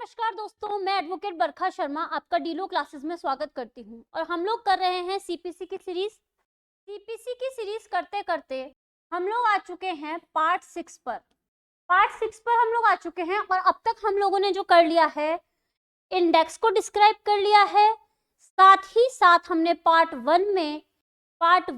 नमस्कार दोस्तों, मैं एडवोकेट बरखा शर्मा आपका डीलो क्लासेस में स्वागत करती हूं और हम लोग कर रहे हैं सीपीसी की सीरीज करते करते हम लोग आ चुके हैं पार्ट 6 पर। हम लोग आ चुके हैं और अब तक हम लोगों ने जो कर लिया है, इंडेक्स को डिस्क्राइब कर लिया है, साथ ही साथ हमने पार्ट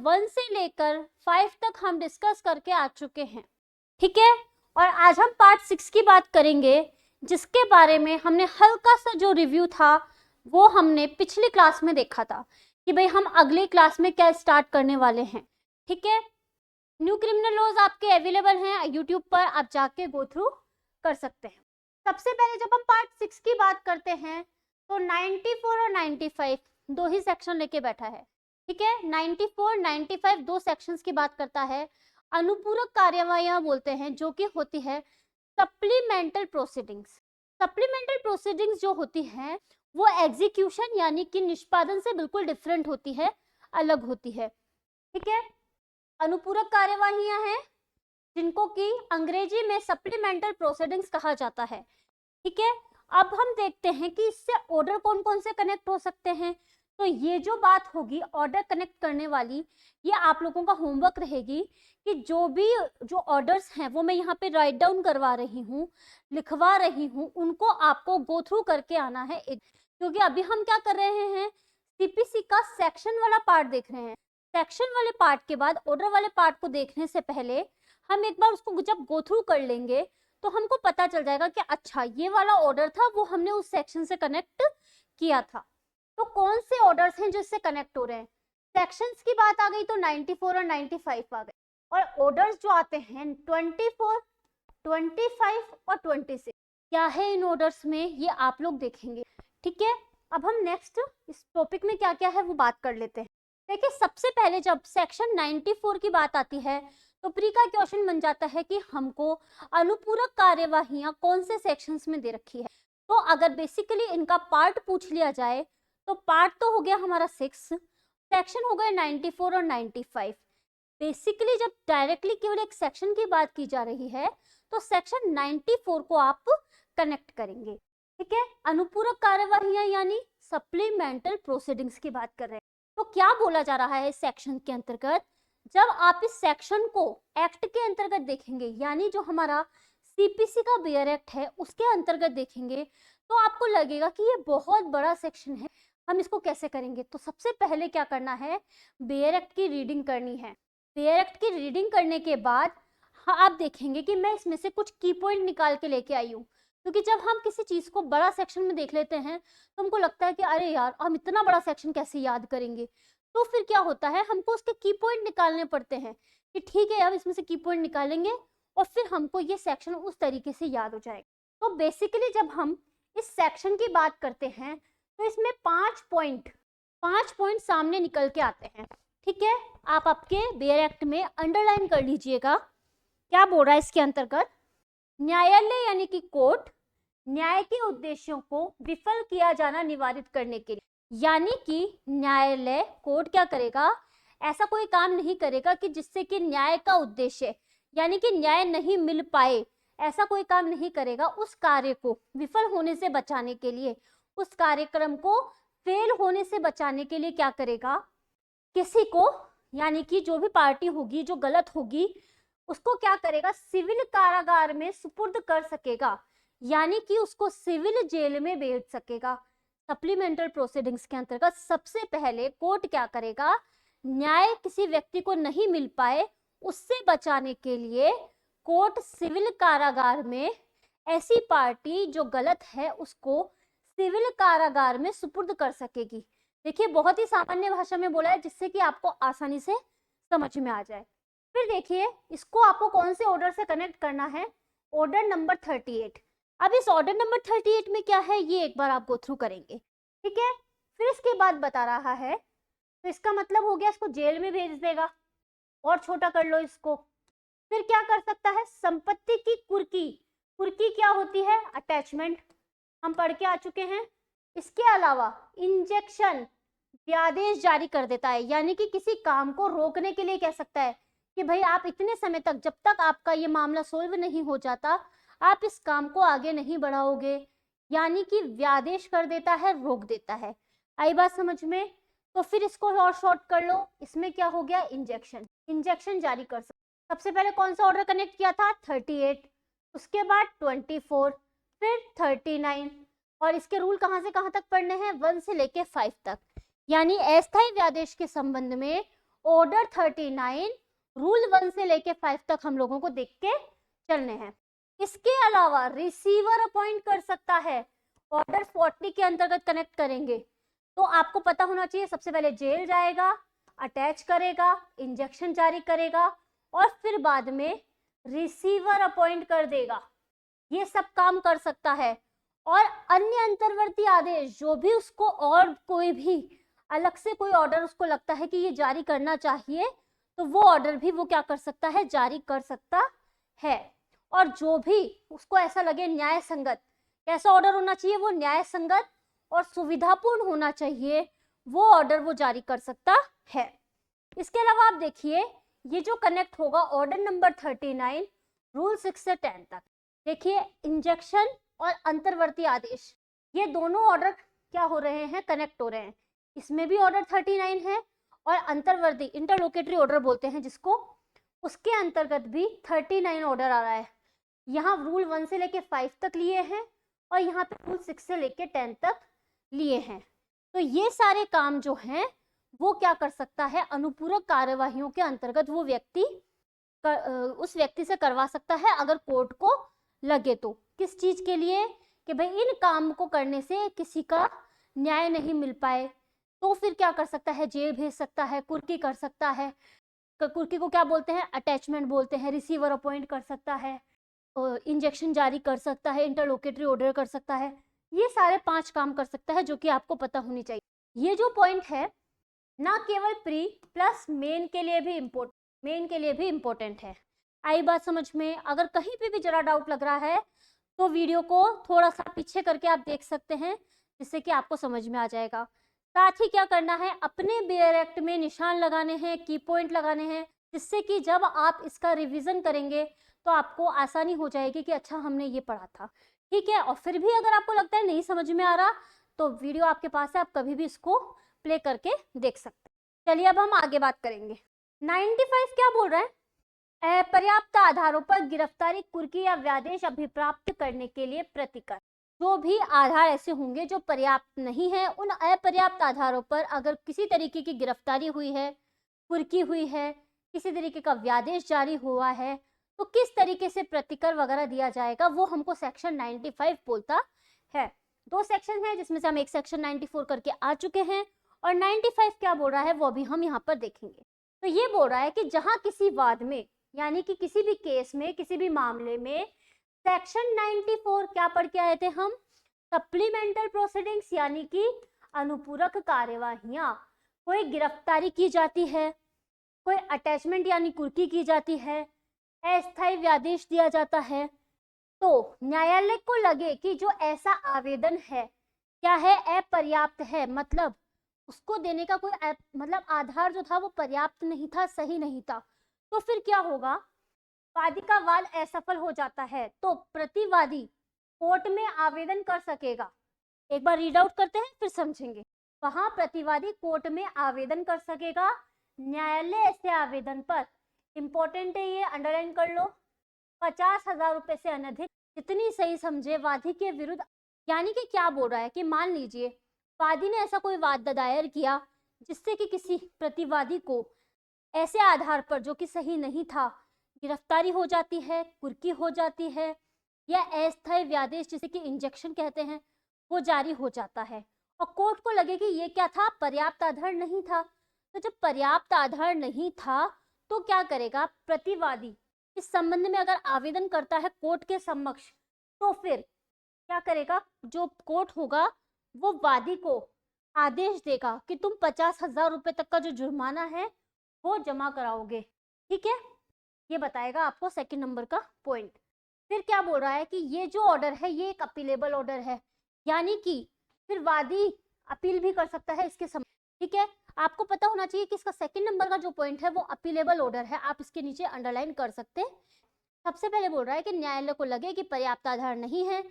1 से लेकर 5 तक हम डिस्कस करके आ चुके हैं। ठीक है, और आज हम पार्ट 6 की बात करेंगे, जिसके बारे में हमने हल्का सा जो रिव्यू था वो हमने पिछली क्लास में देखा था कि भाई हम अगली क्लास में क्या स्टार्ट करने वाले हैं। ठीक है, न्यू क्रिमिनल लॉज आपके अवेलेबल हैं यूट्यूब पर, आप जाके गो थ्रू कर सकते हैं। सबसे पहले जब हम पार्ट 6 की बात करते हैं तो 94 और 95 दो ही सेक्शन लेके बैठा है। ठीक है, 94 95 दो सेक्शंस की बात करता है। अनुपूरक कार्यवाहियां बोलते हैं, जो कि होती है सप्लीमेंटल प्रोसीडिंग्स जो होती है वो एग्जीक्यूशन यानी कि निष्पादन से बिल्कुल डिफरेंट होती है, अलग होती है। ठीक है, अनुपूरक कार्यवाहियां हैं जिनको कि अंग्रेजी में सप्लीमेंटल प्रोसीडिंग्स कहा जाता है। ठीक है, अब हम देखते हैं कि इससे ऑर्डर कौन कौन से कनेक्ट हो सकते हैं। तो ये जो बात होगी ऑर्डर कनेक्ट करने वाली, ये आप लोगों का होमवर्क रहेगी कि जो ऑर्डर्स हैं वो मैं यहाँ पे राइट डाउन करवा रही हूँ, लिखवा रही हूँ, उनको आपको गो थ्रू करके आना है। क्योंकि अभी हम क्या कर रहे हैं, सीपीसी का सेक्शन वाला पार्ट देख रहे हैं। सेक्शन वाले पार्ट के बाद ऑर्डर वाले पार्ट को देखने से पहले हम एक बार उसको जब गो थ्रू कर लेंगे तो हमको पता चल जाएगा कि अच्छा ये वाला ऑर्डर था वो हमने उस सेक्शन से कनेक्ट किया था। तो कौन से ऑर्डर्स हैं जो इससे कनेक्ट हो रहे हैं। सेक्शंस की बात आ गई तो 94 और 95 आ गए, और ऑर्डर्स जो आते हैं 24, 25 और 26 क्या है इन ऑर्डर्स में, ये आप लोग देखेंगे। ठीक है, अब हम नेक्स्ट इस टॉपिक में क्या क्या है वो बात कर लेते हैं। देखिए, सबसे पहले जब सेक्शन 94 की बात आती है तो प्री का क्वेश्चन बन जाता है कि हमको अनुपूरक कार्यवाहियां कौन से सेक्शंस में दे रखी है। तो अगर बेसिकली इनका पार्ट पूछ लिया जाए तो पार्ट तो हो गया हमारा 6, सेक्शन हो गए 94 और 95। बेसिकली जब डायरेक्टली केवल एक सेक्शन की बात की जा रही है तो सेक्शन 94 को आप कनेक्ट करेंगे। ठीक है, अनुपूरक कार्यवाहियां यानी सप्लीमेंटल प्रोसीडिंग्स की बात कर रहे हैं। तो क्या बोला जा रहा है इस सेक्शन के अंतर्गत, जब आप इस सेक्शन को एक्ट के अंतर्गत देखेंगे, यानी जो हमारा सीपीसी का बेयर एक्ट है उसके अंतर्गत देखेंगे, तो आपको लगेगा कि ये बहुत बड़ा सेक्शन है, हम इसको कैसे करेंगे। तो सबसे पहले क्या करना है, बेयर एक्ट की रीडिंग करनी है। बेयर एक्ट की रीडिंग करने के बाद आप देखेंगे कि मैं इसमें से कुछ की पॉइंट निकाल के लेके आई हूँ। क्योंकि जब हम किसी चीज को बड़ा सेक्शन में देख लेते हैं तो हमको लगता है कि अरे यार हम इतना बड़ा सेक्शन कैसे याद करेंगे। तो फिर क्या होता है, हमको उसके की पॉइंट निकालने पड़ते हैं कि ठीक है अब इसमें से की पॉइंट निकालेंगे और फिर हमको ये सेक्शन उस तरीके से याद हो जाएगा। तो बेसिकली जब हम इस सेक्शन की बात करते हैं तो इसमें 5 पॉइंट सामने निकल के आते हैं। ठीक है, आप आपके बेयर एक्ट में अंडरलाइन कर लीजिएगा। क्या बोल रहा है इसके अंतर्गत, न्यायालय यानी कि कोर्ट न्याय के उद्देश्यों को विफल किया जाना निवारित करने के लिए, यानी कि न्यायालय कोर्ट क्या करेगा, ऐसा कोई काम नहीं करेगा कि जिससे कि न्याय का उद्देश्य यानी कि न्याय नहीं मिल पाए, ऐसा कोई काम नहीं करेगा। उस कार्य को विफल होने से बचाने के लिए, उस कार्यक्रम को फेल होने से बचाने के लिए क्या करेगा, किसी को यानी कि जो भी पार्टी होगी जो गलत होगी उसको क्या करेगा, सिविल कारागार में सुपुर्द कर सकेगा, यानी कि उसको सिविल जेल में भेज सकेगा। सप्लीमेंटल प्रोसीडिंग्स के अंतर्गत सबसे पहले कोर्ट क्या करेगा, न्याय किसी व्यक्ति को नहीं मिल पाए उससे बचाने के लिए कोर्ट सिविल कारागार में ऐसी पार्टी जो गलत है उसको सिविल कारागार में सुपुर्द कर सकेगी। देखिए, बहुत ही सामान्य भाषा में बोला है जिससे कि आपको आसानी से समझ में आ जाए। फिर देखिए, इसको आपको कौन से ऑर्डर से कनेक्ट करना है, ऑर्डर नंबर 38। अब इस ऑर्डर नंबर 38 में क्या है ये एक बार आप गो थ्रू करेंगे। ठीक है, फिर इसके बाद बता रहा है, तो इसका मतलब हो गया इसको जेल में भेज देगा, और छोटा कर लो इसको। फिर क्या कर सकता है, संपत्ति की कुर्की क्या होती है, अटैचमेंट, हम पढ़ के आ चुके हैं। इसके अलावा इंजेक्शन व्यादेश जारी कर देता है, यानी कि किसी काम को रोकने के लिए कह सकता है कि भाई आप इतने समय तक, जब तक आपका ये मामला सोल्व नहीं हो जाता, आप इस काम को आगे नहीं बढ़ाओगे, यानी कि व्यादेश कर देता है, रोक देता है। आई बात समझ में? तो फिर इसको और शॉर्ट कर लो, इसमें क्या हो गया, इंजेक्शन, इंजेक्शन जारी कर सकते। सबसे पहले कौन सा ऑर्डर कनेक्ट किया था, 38, उसके बाद 24, फिर 39, और इसके रूल कहां से कहां तक पढ़ने हैं, 1 से लेके 5 तक। यानी अस्थायी व्यादेश के संबंध में ऑर्डर 39 रूल 1 से लेके 5 तक हम लोगों को देख के चलने हैं। इसके अलावा रिसीवर अपॉइंट कर सकता है, ऑर्डर 40 के अंतर्गत कनेक्ट करेंगे तो आपको पता होना चाहिए, सबसे पहले जेल जाएगा, अटैच करेगा, इंजेक्शन जारी करेगा और फिर बाद में रिसीवर अपॉइंट कर देगा। ये सब काम कर सकता है। और अन्य अंतर्वर्ती आदेश जो भी उसको और कोई भी अलग से कोई ऑर्डर उसको लगता है कि ये जारी करना चाहिए, तो वो ऑर्डर भी वो क्या कर सकता है, जारी कर सकता है। और जो भी उसको ऐसा लगे न्याय संगत, कैसा ऑर्डर होना चाहिए, वो न्याय संगत और सुविधापूर्ण होना चाहिए, वो ऑर्डर वो जारी कर सकता है। इसके अलावा आप देखिए, ये जो कनेक्ट होगा ऑर्डर नंबर 39 रूल 6 से 10 तक, देखिए इंजेक्शन और अंतर्वर्ती आदेश, ये दोनों ऑर्डर क्या हो रहे हैं, कनेक्ट हो रहे हैं। इसमें भी ऑर्डर 39 है और अंतर्वर्ती इंटरलोकेटरी ऑर्डर बोलते हैं जिसको, उसके अंतर्गत भी 39 ऑर्डर आ रहा है। यहाँ रूल 1 से लेके 5 तक लिए हैं और यहाँ पे रूल 6 से लेके 10 तक लिए हैं। तो ये सारे काम जो हैं वो क्या कर सकता है, अनुपूरक कार्यवाहियों के अंतर्गत वो व्यक्ति उस व्यक्ति से करवा सकता है अगर कोर्ट को लगे तो। किस चीज के लिए, कि भाई इन काम को करने से किसी का न्याय नहीं मिल पाए, तो फिर क्या कर सकता है, जेल भेज सकता है, कुर्की कर सकता है। कुर्की को क्या बोलते हैं, अटैचमेंट बोलते हैं। रिसीवर अपॉइंट कर सकता है, इंजेक्शन जारी कर सकता है, इंटरलोकेटरी ऑर्डर कर सकता है। ये सारे 5 काम कर सकता है जो कि आपको पता होनी चाहिए। ये जो पॉइंट है ना केवल प्री प्लस मेन के लिए भी इम्पोर्टेंट है। आई बात समझ में? अगर कहीं पे भी जरा डाउट लग रहा है तो वीडियो को थोड़ा सा पीछे करके आप देख सकते हैं, जिससे कि आपको समझ में आ जाएगा। साथ ही क्या करना है, अपने बेयर एक्ट में निशान लगाने हैं, की पॉइंट लगाने हैं, जिससे कि जब आप इसका रिवीजन करेंगे तो आपको आसानी हो जाएगी कि अच्छा हमने ये पढ़ा था। ठीक है, और फिर भी अगर आपको लगता है नहीं समझ में आ रहा तो वीडियो आपके पास है, आप कभी भी इसको प्ले करके देख सकते हैं। चलिए अब हम आगे बात करेंगे। 95 क्या बोल रहा है, अपर्याप्त आधारों पर गिरफ्तारी, कुर्की या व्यादेश अभिप्राप्त करने के लिए प्रतिकर। जो भी आधार ऐसे होंगे जो पर्याप्त नहीं है, उन अपर्याप्त आधारों पर अगर किसी तरीके की गिरफ्तारी हुई है, कुर्की हुई है, किसी तरीके का व्यादेश जारी हुआ है, तो किस तरीके से प्रतिकर वगैरह दिया जाएगा, वो हमको सेक्शन 95 बोलता है। 2 सेक्शन है जिसमें से हम एक सेक्शन 94 करके आ चुके हैं, और 95 क्या बोल रहा है वो भी हम यहाँ पर देखेंगे। तो ये बोल रहा है कि जहां किसी वाद में, यानी कि किसी भी केस में, किसी भी मामले में सेक्शन 94 क्या पढ़ के आए थे हम, सप्लीमेंटल प्रोसीडिंग्स, यानी कि अनुपूरक कार्यवाहियां, कोई गिरफ्तारी की जाती है, कोई अटैचमेंट यानी कुर्की की जाती है, अस्थायी व्यादेश दिया जाता है, तो न्यायालय को लगे कि जो ऐसा आवेदन है क्या है, अपर्याप्त है, मतलब उसको देने का कोई मतलब आधार जो था वो पर्याप्त नहीं था, सही नहीं था, तो फिर क्या होगा, वादी का वाद असफल हो जाता है तो प्रतिवादी कोर्ट में आवेदन कर सकेगा। एक बार रीड आउट करते हैं फिर समझेंगे। वहां प्रतिवादी कोर्ट में आवेदन कर सकेगा। न्यायालय ऐसे आवेदन पर, इंपॉर्टेंट है ये, अंडरलाइन कर लो, 50,000 रुपए से अनधिक, जितनी सही समझे, वादी के विरुद्ध। यानी कि क्या बोल रहा है कि मान लीजिए वादी ने ऐसा कोई वाद दायर किया जिससे कि किसी प्रतिवादी को ऐसे आधार पर जो कि सही नहीं था गिरफ्तारी हो जाती है, कुर्की हो जाती है, या अस्थायी व्यादेश जिसे कि इंजेक्शन कहते हैं वो जारी हो जाता है, और कोर्ट को लगे कि ये क्या था, पर्याप्त आधार नहीं था। तो जब पर्याप्त आधार नहीं था तो क्या करेगा, प्रतिवादी इस संबंध में अगर आवेदन करता है कोर्ट के समक्ष, तो फिर क्या करेगा, जो कोर्ट होगा वो वादी को आदेश देगा कि तुम 50,000 रुपए तक का जो जुर्माना है वो जमा कराओगे। ठीक है, ये बताएगा आपको सेकंड नंबर का पॉइंट। फिर क्या बोल रहा है कि ये जो ऑर्डर है ये एक अपीलेबल ऑर्डर है, यानी कि फिर वादी अपील भी कर सकता है इसके समय। ठीक है, आपको पता होना चाहिए कि इसका सेकंड नंबर का जो पॉइंट है वो अपीलेबल ऑर्डर है, आप इसके नीचे अंडरलाइन कर सकते हैं। सबसे पहले बोल रहा है कि न्यायालय को लगे कि पर्याप्त आधार नहीं है,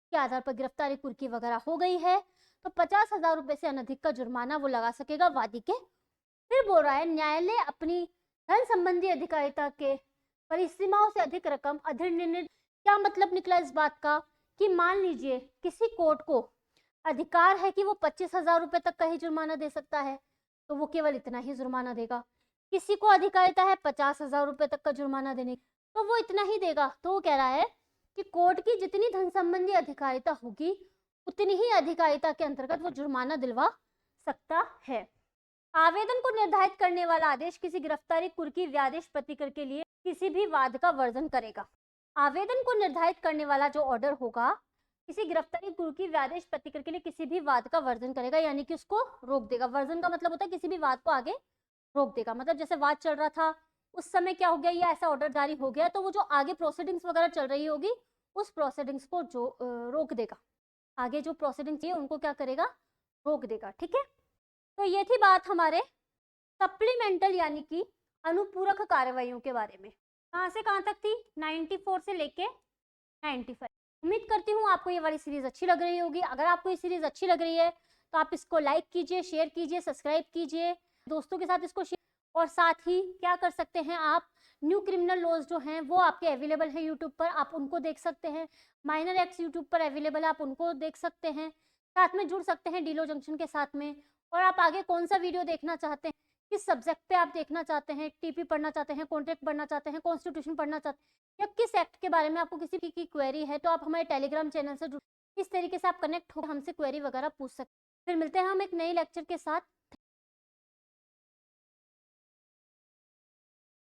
के आधार पर गिरफ्तारी, कुर्की वगैरह हो गई है तो 50,000 रुपए से अनधिक का जुर्माना वो लगा सकेगा वादी के। फिर बोल रहा है न्यायालय अपनी धन संबंधी अधिकारिता के परिसीमाओं से अधिक रकम अधिनिर्णय। क्या मतलब निकला इस बात का कि मान लीजिए किसी कोर्ट को अधिकार है कि वो 25,000 रुपए तक का ही जुर्माना दे सकता है तो वो केवल इतना ही जुर्माना देगा। किसी को अधिकारिता है 50,000 रुपए तक का जुर्माना देने की तो वो इतना ही देगा। तो वो कह रहा है कि कोर्ट की जितनी धन संबंधी अधिकारिता होगी उतनी ही अधिकारिता के अंतर्गत वो जुर्माना दिलवा सकता है। आवेदन को निर्धारित करने वाला आदेश किसी गिरफ्तारी, कुर्की, व्यादेश प्रतिकर के लिए किसी भी वाद का वर्जन करेगा। आवेदन को निर्धारित करने वाला जो ऑर्डर होगा किसी गिरफ्तारी, कुर्की, व्यादेश प्रतिकर के लिए किसी भी वाद का वर्जन करेगा, यानी कि उसको रोक देगा। वर्जन का मतलब होता है किसी भी वाद को आगे रोक देगा। मतलब जैसे वाद चल रहा था उस समय क्या हो गया, ये ऐसा ऑर्डर जारी हो गया तो वो जो आगे प्रोसीडिंग्स वगैरह चल रही होगी उस प्रोसीडिंग्स को जो रोक देगा। आगे जो प्रोसीडिंग्स है उनको क्या करेगा, रोक देगा। ठीक है, तो ये थी बात हमारे सप्लीमेंटल यानी कि अनुपूरक कार्रवाइयों के बारे में। कहाँ से कहाँ तक थी, 94 से लेके 95। उम्मीद करती हूँ आपको ये वाली सीरीज अच्छी लग रही होगी। अगर आपको ये सीरीज अच्छी लग रही है तो आप इसको लाइक कीजिए, शेयर कीजिए, सब्सक्राइब कीजिए, दोस्तों के साथ इसको शेयर। और साथ ही क्या कर सकते हैं आप, न्यू क्रिमिनल लॉज जो हैं वो आपके अवेलेबल है यूट्यूब पर, आप उनको देख सकते हैं। माइनर एक्ट यूट्यूब पर अवेलेबल है, आप उनको देख सकते हैं। साथ में जुड़ सकते हैं डीलो जंक्शन के साथ में। और आप आगे कौन सा वीडियो देखना चाहते हैं, किस सब्जेक्ट पे आप देखना चाहते हैं, टीपी पढ़ना चाहते हैं, कॉन्ट्रैक्ट पढ़ना चाहते हैं, कॉन्स्टिट्यूशन पढ़ना चाहते हैं, या किस एक्ट के बारे में आपको किसी की क्वेरी है तो आप हमारे टेलीग्राम चैनल से जुड़, इस तरीके से आप कनेक्ट हो हमसे क्वेरी वगैरह पूछ सकते हैं। फिर मिलते हैं हम एक नई लेक्चर के साथ।